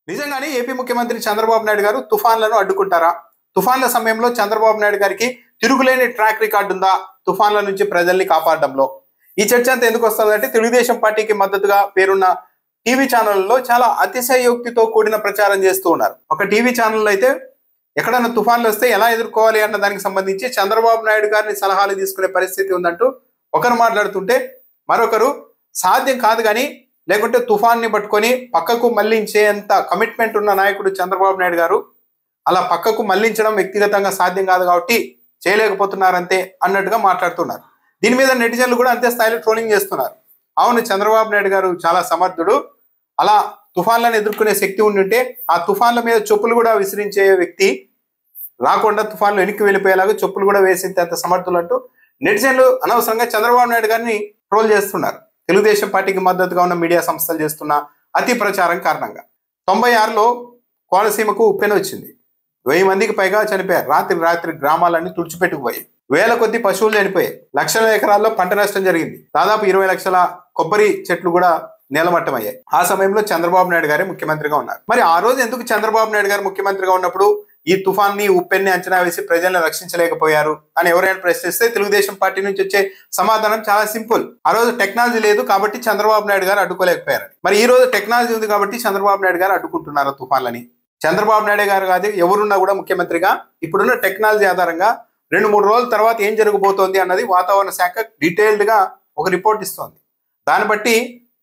నిజంగానే ఏపీ ముఖ్యమంత్రి చంద్రబాబు నాయుడు గారు తుఫాన్లను అడ్డుకుంటారా? తుఫాన్ల సమయంలో చంద్రబాబు నాయుడు గారికి తిరుగులేని ట్రాక్ రికార్డు ఉందా తుఫాన్ల నుంచి ప్రజల్ని కాపాడడంలో? ఈ చర్చ అంతా ఎందుకు వస్తుందంటే తెలుగుదేశం పార్టీకి మద్దతుగా పేరున్న టీవీ ఛానళ్లలో చాలా అతిశయోక్తితో కూడిన ప్రచారం చేస్తూ ఉన్నారు. ఒక టీవీ ఛానల్ అయితే ఎక్కడైనా తుఫాన్లు వస్తే ఎలా ఎదుర్కోవాలి అన్న దానికి సంబంధించి చంద్రబాబు నాయుడు గారిని సలహాలు తీసుకునే పరిస్థితి ఉందంటూ ఒకరు మాట్లాడుతుంటే మరొకరు సాధ్యం కాదు కానీ లేకుంటే తుఫాన్ని పట్టుకొని పక్కకు మళ్లించేంత కమిట్మెంట్ ఉన్న నాయకుడు చంద్రబాబు నాయుడు గారు అలా పక్కకు మళ్లించడం వ్యక్తిగతంగా సాధ్యం కాదు కాబట్టి చేయలేకపోతున్నారంతే అన్నట్టుగా మాట్లాడుతున్నారు. దీని మీద నెటిజన్లు కూడా అంతే స్థాయిలో ట్రోలింగ్ చేస్తున్నారు. అవును, చంద్రబాబు నాయుడు గారు చాలా సమర్థుడు, అలా తుఫాన్లను ఎదుర్కొనే శక్తి ఉండుంటే ఆ తుఫాన్ల మీద చెప్పులు కూడా విసిరించే వ్యక్తి రాకుండా తుఫాన్లు వెనక్కి వెళ్ళిపోయేలాగా చెప్పులు కూడా వేసేంత సమర్థులు అంటూ నెటిజన్లు అనవసరంగా చంద్రబాబు నాయుడు గారిని ట్రోల్ చేస్తున్నారు. తెలుగుదేశం పార్టీకి మద్దతుగా ఉన్న మీడియా సంస్థలు చేస్తున్న అతి ప్రచారం కారణంగా 96లో కోనసీమకు ఉప్పెన వచ్చింది. 1000 మందికి పైగా చనిపోయారు. రాత్రి గ్రామాలన్నీ తుడిచిపెట్టుకుపోయాయి. వేల కొద్ది పశువులు చనిపోయాయి. లక్షల ఎకరాల్లో పంట నష్టం జరిగింది. దాదాపు 20 లక్షల కొబ్బరి చెట్లు కూడా నేలమట్టమయ్యాయి. ఆ సమయంలో చంద్రబాబు నాయుడు గారే ముఖ్యమంత్రిగా ఉన్నారు. మరి ఆ రోజు ఎందుకు చంద్రబాబు నాయుడు గారు ముఖ్యమంత్రిగా ఉన్నప్పుడు ఈ తుఫాన్ని ఉప్పెన్ని అంచనా వేసి ప్రజల్ని రక్షించలేకపోయారు అని ఎవరైనా ప్రశ్నిస్తే తెలుగుదేశం పార్టీ నుంచి వచ్చే సమాధానం చాలా సింపుల్. ఆ రోజు టెక్నాలజీ లేదు కాబట్టి చంద్రబాబు నాయుడు గారు అడ్డుకోలేకపోయారు. మరి ఈ రోజు టెక్నాలజీ ఉంది కాబట్టి చంద్రబాబు నాయుడు గారు అడ్డుకుంటున్నారు తుఫాన్లని. చంద్రబాబు నాయుడు గారు కాదు ఎవరున్నా కూడా ముఖ్యమంత్రిగా ఇప్పుడున్న టెక్నాలజీ ఆధారంగా 2-3 రోజుల తర్వాత ఏం జరగబోతోంది అన్నది వాతావరణ శాఖ డీటెయిల్డ్ గా ఒక రిపోర్ట్ ఇస్తోంది. దాన్ని బట్టి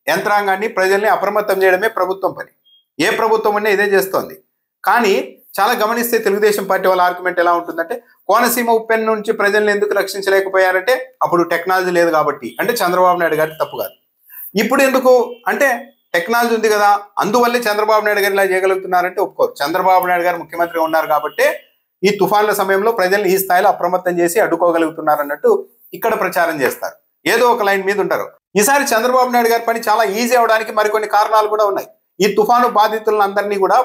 యంత్రాంగాన్ని ప్రజల్ని అప్రమత్తం చేయడమే ప్రభుత్వం పని. ఏ ప్రభుత్వం అన్నా ఇదే చేస్తోంది. కానీ చాలా గమనిస్తే తెలుగుదేశం పార్టీ వాళ్ళ ఆర్గ్యుమెంట్ ఎలా ఉంటుందంటే కోనసీమ ఉప్పెన్ నుంచి ప్రజల్ని ఎందుకు రక్షించలేకపోయారంటే అప్పుడు టెక్నాలజీ లేదు కాబట్టి, అంటే చంద్రబాబు నాయుడు గారికి తప్పు కాదు. ఇప్పుడు ఎందుకు అంటే టెక్నాలజీ ఉంది కదా అందువల్లే చంద్రబాబు నాయుడు గారు ఇలా చేయగలుగుతున్నారంటే ఒప్పుకోరు. చంద్రబాబు నాయుడు గారు ముఖ్యమంత్రిగా ఉన్నారు కాబట్టి ఈ తుఫాన్ల సమయంలో ప్రజల్ని ఈ స్థాయిలో అప్రమత్తం చేసి అడ్డుకోగలుగుతున్నారు అన్నట్టు ఇక్కడ ప్రచారం చేస్తారు. ఏదో ఒక లైన్ మీద ఉంటారు. ఈసారి చంద్రబాబు నాయుడు గారి పని చాలా ఈజీ అవడానికి మరికొన్ని కారణాలు కూడా ఉన్నాయి. ఈ తుఫాను బాధితులందరినీ కూడా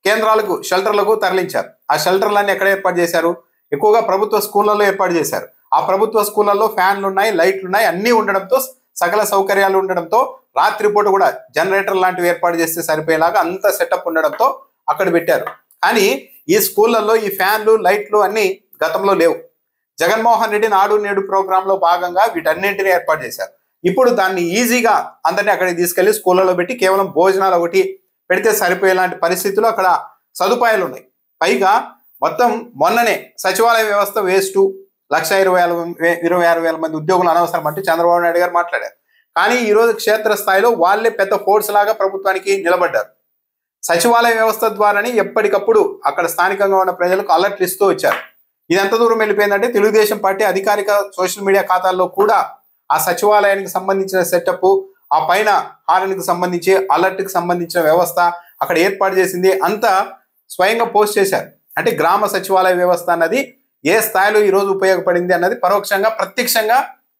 కేంద్రాలకు షెల్టర్లకు తరలించారు. ఆ షెల్టర్లన్నీ ఎక్కడ ఏర్పాటు చేశారు? ఎక్కువగా ప్రభుత్వ స్కూళ్లలో ఏర్పాటు చేశారు. ఆ ప్రభుత్వ స్కూళ్లలో ఫ్యాన్లు ఉన్నాయి, లైట్లు ఉన్నాయి, అన్నీ ఉండడంతో సకల సౌకర్యాలు ఉండడంతో రాత్రిపూట కూడా జనరేటర్ లాంటివి ఏర్పాటు చేస్తే సరిపోయేలాగా అంత సెటప్ ఉండడంతో అక్కడ పెట్టారు. కానీ ఈ స్కూళ్లలో ఈ ఫ్యాన్లు లైట్లు అన్ని గతంలో లేవు. జగన్మోహన్ రెడ్డి నాడు నేడు ప్రోగ్రామ్ లో భాగంగా వీటన్నింటినీ ఏర్పాటు చేశారు. ఇప్పుడు దాన్ని ఈజీగా అందరినీ అక్కడికి తీసుకెళ్లి స్కూళ్ళలో పెట్టి కేవలం భోజనాలు ఒకటి పెడితే సరిపోయేలాంటి పరిస్థితులు అక్కడ సదుపాయాలు ఉన్నాయి. పైగా మొత్తం మొన్ననే సచివాలయ వ్యవస్థ వేస్ట్, 1,26,000 మంది ఉద్యోగులు అనవసరం అంటూ చంద్రబాబు నాయుడు గారు మాట్లాడారు. కానీ ఈరోజు క్షేత్రస్థాయిలో వాళ్ళే పెద్ద ఫోర్స్ లాగా ప్రభుత్వానికి నిలబడ్డారు. సచివాలయ వ్యవస్థ ద్వారానే ఎప్పటికప్పుడు అక్కడ స్థానికంగా ఉన్న ప్రజలకు అలర్ట్లు ఇస్తూ వచ్చారు. ఇది ఎంత దూరం వెళ్ళిపోయిందంటే తెలుగుదేశం పార్టీ అధికారిక సోషల్ మీడియా ఖాతాల్లో కూడా ఆ సచివాలయానికి సంబంధించిన సెటప్, ఆ పైన హారన్కి సంబంధించి అలర్ట్కి సంబంధించిన వ్యవస్థ అక్కడ ఏర్పాటు చేసింది అంతా స్వయంగా పోస్ట్ చేశారు. అంటే గ్రామ సచివాలయ వ్యవస్థ అన్నది ఏ స్థాయిలో ఈరోజు ఉపయోగపడింది అన్నది పరోక్షంగా ప్రత్యక్షంగా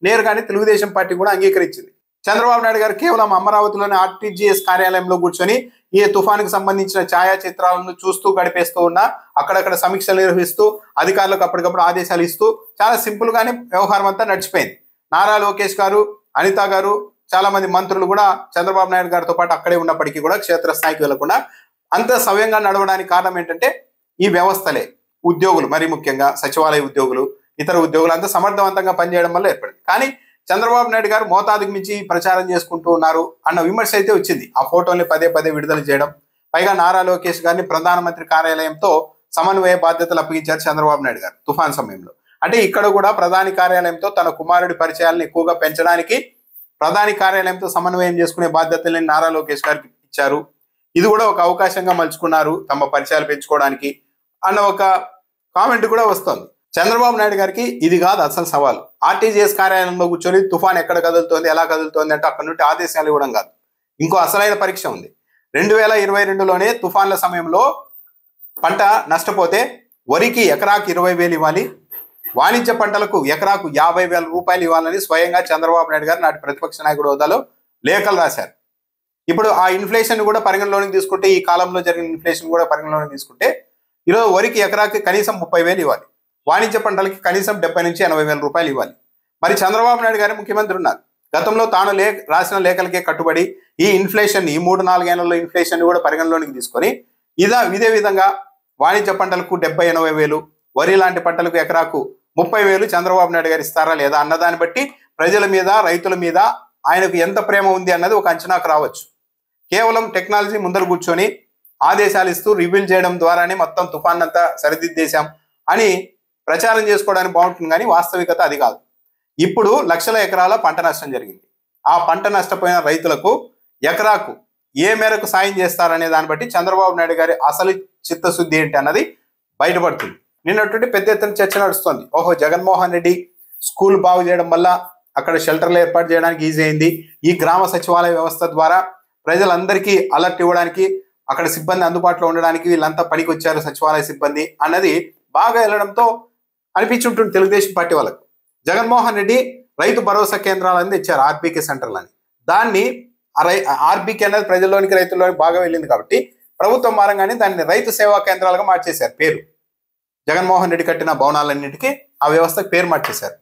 నేరుగానే తెలుగుదేశం పార్టీ కూడా అంగీకరించింది. చంద్రబాబు నాయుడు గారు కేవలం అమరావతిలోని ఆర్టీజీఎస్ కార్యాలయంలో కూర్చొని ఈ తుఫానుకు సంబంధించిన ఛాయాచిత్రాలను చూస్తూ గడిపేస్తూ ఉన్నా అక్కడక్కడ సమీక్షలు నిర్వహిస్తూ అధికారులకు అప్పటికప్పుడు ఆదేశాలు ఇస్తూ చాలా సింపుల్ గానే వ్యవహారం అంతా నడిచిపోయింది. నారా లోకేష్ గారు, అనిత గారు, చాలా మంది మంత్రులు కూడా చంద్రబాబు నాయుడు గారితో పాటు అక్కడే ఉన్నప్పటికీ కూడా క్షేత్రస్థాయికి వెళ్లకుండా అంత సవ్యంగా నడవడానికి కారణం ఏంటంటే ఈ వ్యవస్థలే. ఉద్యోగులు, మరి ముఖ్యంగా సచివాలయ ఉద్యోగులు, ఇతర ఉద్యోగులు అంతా సమర్థవంతంగా పనిచేయడం వల్ల ఏర్పడింది. కానీ చంద్రబాబు నాయుడు గారు మోతాదుకు మించి ప్రచారం చేసుకుంటూ ఉన్నారు అన్న విమర్శ అయితే వచ్చింది. ఆ ఫోటోల్ని పదే విడుదల చేయడం, పైగా నారా లోకేష్ గారిని ప్రధానమంత్రి కార్యాలయంతో సమన్వయ బాధ్యతలు అప్పగించారు చంద్రబాబు నాయుడు గారు తుఫాన్ సమయంలో. అంటే ఇక్కడ కూడా ప్రధాని కార్యాలయంతో తన కుమారుడి పరిచయాలను ఎక్కువగా పెంచడానికి ప్రధాని కార్యాలయంతో సమన్వయం చేసుకునే బాధ్యతల్ని నారా లోకేష్ గారికి ఇచ్చారు. ఇది కూడా ఒక అవకాశంగా మలుచుకున్నారు తమ పరిచయాలు పెంచుకోవడానికి అన్న ఒక కామెంట్ కూడా వస్తుంది. చంద్రబాబు నాయుడు గారికి ఇది కాదు అసలు సవాలు. ఆర్టీజీఎస్ కార్యాలయంలో కూర్చొని తుఫాన్ ఎక్కడ కదులుతోంది, ఎలా కదులుతోంది అంటే అక్కడ నుండి ఆదేశాలు ఇవ్వడం కాదు. ఇంకో అసలైన పరీక్ష ఉంది. 2022లోనే తుఫాన్ల సమయంలో పంట నష్టపోతే వరికి ఎకరాకు 20,000 ఇవ్వాలి, వాణిజ్య పంటలకు ఎకరాకు 50,000 రూపాయలు ఇవ్వాలని స్వయంగా చంద్రబాబు నాయుడు గారు నాటి ప్రతిపక్ష నాయకుడు హోదాలో లేఖలు రాశారు. ఇప్పుడు ఆ ఇన్ఫ్లేషన్ కూడా పరిగణలోనికి తీసుకుంటే, ఈ కాలంలో జరిగిన ఇన్ఫ్లేషన్ కూడా పరిగణలోనికి తీసుకుంటే ఈరోజు వరికి ఎకరాకి కనీసం 30,000 ఇవ్వాలి, వాణిజ్య పంటలకి కనీసం 70,000 నుంచి 80,000 రూపాయలు ఇవ్వాలి. మరి చంద్రబాబు నాయుడు గారు ముఖ్యమంత్రి ఉన్నారు. గతంలో తాను రాసిన లేఖలకే కట్టుబడి ఈ ఇన్ఫ్లేషన్, ఈ 3-4 ఏళ్లలో ఇన్ఫ్లేషన్ కూడా పరిగణలోనికి తీసుకొని ఇదే విధంగా వాణిజ్య పంటలకు 70-80 వేలు, వరి లాంటి పంటలకు ఎకరాకు 30 వేలు చంద్రబాబు నాయుడు గారు ఇస్తారా లేదా అన్నదాన్ని బట్టి ప్రజల మీద, రైతుల మీద ఆయనకు ఎంత ప్రేమ ఉంది అన్నది ఒక అంచనాకు రావచ్చు. కేవలం టెక్నాలజీ ముందర కూర్చొని ఆదేశాలు ఇస్తూ రివీల్ చేయడం ద్వారానే మొత్తం తుఫాన్ అంతా సరిదిద్దేశాం అని ప్రచారం చేసుకోవడానికి బాగుంటుంది, కానీ వాస్తవికత అది కాదు. ఇప్పుడు లక్షల ఎకరాల పంట నష్టం జరిగింది. ఆ పంట నష్టపోయిన రైతులకు ఎకరాకు ఏ మేరకు సాయం చేస్తారనే దాన్ని బట్టి చంద్రబాబు నాయుడు గారి అసలు చిత్తశుద్ధి ఏంటి అన్నది బయటపడుతుంది. నిన్నటువంటి పెద్ద ఎత్తున చర్చ నడుస్తుంది. ఓహో, జగన్మోహన్ రెడ్డి స్కూల్ బాగు చేయడం వల్ల అక్కడ షెల్టర్లు ఏర్పాటు చేయడానికి ఈజీ అయింది, ఈ గ్రామ సచివాలయ వ్యవస్థ ద్వారా ప్రజలందరికీ అలర్ట్ ఇవ్వడానికి, అక్కడ సిబ్బంది అందుబాటులో ఉండడానికి వీళ్ళంతా పనికి వచ్చారు సచివాలయ సిబ్బంది అన్నది బాగా వెళ్ళడంతో అనిపించుంటుంది తెలుగుదేశం పార్టీ వాళ్ళకు. జగన్మోహన్ రెడ్డి రైతు భరోసా కేంద్రాలని తెచ్చారు, ఆర్బీకే సెంటర్లని. దాన్ని ఆర్బీకే అనేది ప్రజల్లోనికి, రైతుల్లోనికి బాగా వెళ్ళింది కాబట్టి ప్రభుత్వం మారంగానే దాన్ని రైతు సేవా కేంద్రాలుగా మార్చేశారు పేరు. జగన్మోహన్ రెడ్డి కట్టిన భవనాలన్నింటికీ ఆ వ్యవస్థకు పేరు మార్చేశారు.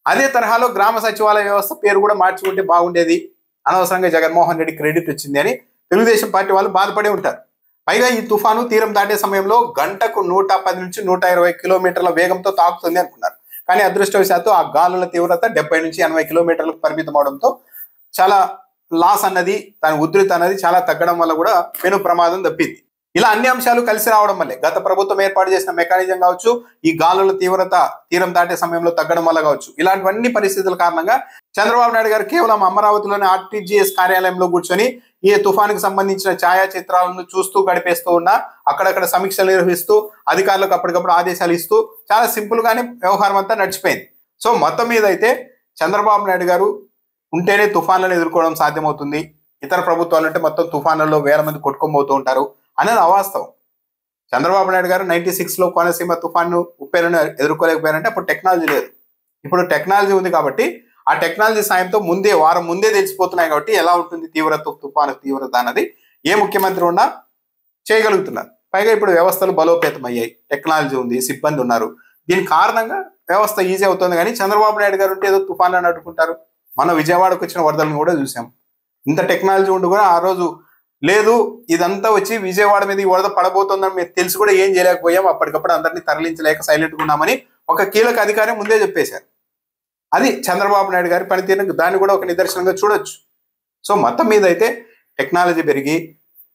అదే తరహాలో గ్రామ సచివాలయ వ్యవస్థ పేరు కూడా మార్చుకుంటే బాగుండేది, అనవసరంగా జగన్మోహన్ రెడ్డి క్రెడిట్ వచ్చింది అని తెలుగుదేశం పార్టీ వాళ్ళు బాధపడి ఉంటారు. పైగా ఈ తుఫాను తీరం దాటే సమయంలో గంటకు 110 నుంచి 120 కిలోమీటర్ల వేగంతో తాకుతుంది అనుకున్నారు. కానీ అదృష్టవశాత్తు ఆ గాలుల తీవ్రత 70 నుంచి 80 కిలోమీటర్లకు పరిమితం అవడంతో చాలా లాస్ అన్నది, దాని ఉధృతి అన్నది చాలా తగ్గడం వల్ల కూడా పెను ప్రమాదం తప్పింది. ఇలా అన్ని అంశాలు కలిసి రావడం వల్లే గత ప్రభుత్వం ఏర్పాటు చేసిన మెకానిజం కావచ్చు, ఈ గాలుల తీవ్రత తీరం దాటే సమయంలో తగ్గడం వల్ల కావచ్చు, ఇలాంటివన్నీ పరిస్థితుల కారణంగా చంద్రబాబు నాయుడు గారు కేవలం అమరావతిలోని ఆర్టీజీఎస్ కార్యాలయంలో కూర్చొని ఈ తుఫానుకు సంబంధించిన ఛాయాచిత్రాలను చూస్తూ గడిపేస్తూ ఉన్నా, అక్కడక్కడ సమీక్షలు నిర్వహిస్తూ అధికారులకు అప్పటికప్పుడు ఆదేశాలు ఇస్తూ చాలా సింపుల్ గానే వ్యవహారం అంతా నడిచిపోయింది. సో మొత్తం మీద అయితే చంద్రబాబు నాయుడు గారు ఉంటేనే తుఫాన్లను ఎదుర్కోవడం సాధ్యమవుతుంది, ఇతర ప్రభుత్వాలు అంటే మొత్తం తుఫాన్లలో వేల మంది కొట్టుకోబోతూ ఉంటారు అనేది అవాస్తవం. చంద్రబాబు నాయుడు గారు 96లో కోనసీమ తుఫాను ఉప్పెనను ఎదుర్కోలేకపోయారంటే అప్పుడు టెక్నాలజీ లేదు. ఇప్పుడు టెక్నాలజీ ఉంది కాబట్టి ఆ టెక్నాలజీ సాయంతో వారం ముందే తెలిసిపోతున్నాయి కాబట్టి ఎలా ఉంటుంది తుఫాను తీవ్రత అన్నది ఏ ముఖ్యమంత్రి ఉన్నా చేయగలుగుతున్నారు. పైగా ఇప్పుడు వ్యవస్థలు బలోపేతం అయ్యాయి, టెక్నాలజీ ఉంది, సిబ్బంది ఉన్నారు. దీని కారణంగా వ్యవస్థ ఈజీ అవుతుంది. కానీ చంద్రబాబు నాయుడు గారు ఉంటే ఏదో తుఫాన్లను అడ్డుకుంటారు. మన విజయవాడకు వచ్చిన వరదలను కూడా చూసాం. ఇంత టెక్నాలజీ ఉండి కూడా ఆ రోజు లేదు, ఇదంతా వచ్చి విజయవాడ మీద ఈ వరద పడబోతుందని మీరు తెలిసి కూడా ఏం చేయలేకపోయాం, అప్పటికప్పుడు అందరినీ తరలించలేక సైలెంట్గా ఉన్నామని ఒక కీలక అధికారి ముందే చెప్పేశారు. అది చంద్రబాబు నాయుడు గారి పనితీరుకు దాన్ని కూడా ఒక నిదర్శనంగా చూడొచ్చు. సో మొత్తం మీద అయితే టెక్నాలజీ పెరిగి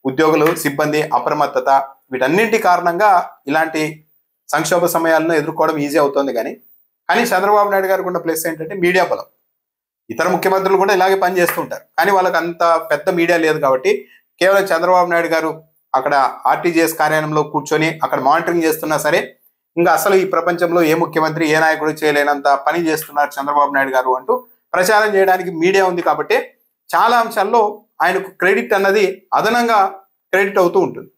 ఉద్యోగులు, సిబ్బంది అప్రమత్తత, వీటన్నింటి కారణంగా ఇలాంటి సంక్షోభ సమయాలను ఎదుర్కోవడం ఈజీ అవుతుంది. కానీ చంద్రబాబు నాయుడు గారికి ఉన్న ప్లస్ ఏంటంటే మీడియా బలం. ఇతర ముఖ్యమంత్రులు కూడా ఇలాగే పనిచేస్తూ ఉంటారు, కానీ వాళ్ళకి అంత పెద్ద మీడియా లేదు కాబట్టి కేవలం చంద్రబాబు నాయుడు గారు అక్కడ ఆర్టీజీఎస్ కార్యాలయంలో కూర్చొని అక్కడ మానిటరింగ్ చేస్తున్నా సరే, ఇంకా అసలు ఈ ప్రపంచంలో ఏ ముఖ్యమంత్రి, ఏ నాయకుడు చేయలేనంత పని చేస్తున్నారు చంద్రబాబు నాయుడు గారు అంటూ ప్రచారం చేయడానికి మీడియా ఉంది కాబట్టి చాలా అంశాల్లో ఆయనకు క్రెడిట్ అన్నది అదనంగా క్రెడిట్ అవుతూ ఉంటుంది.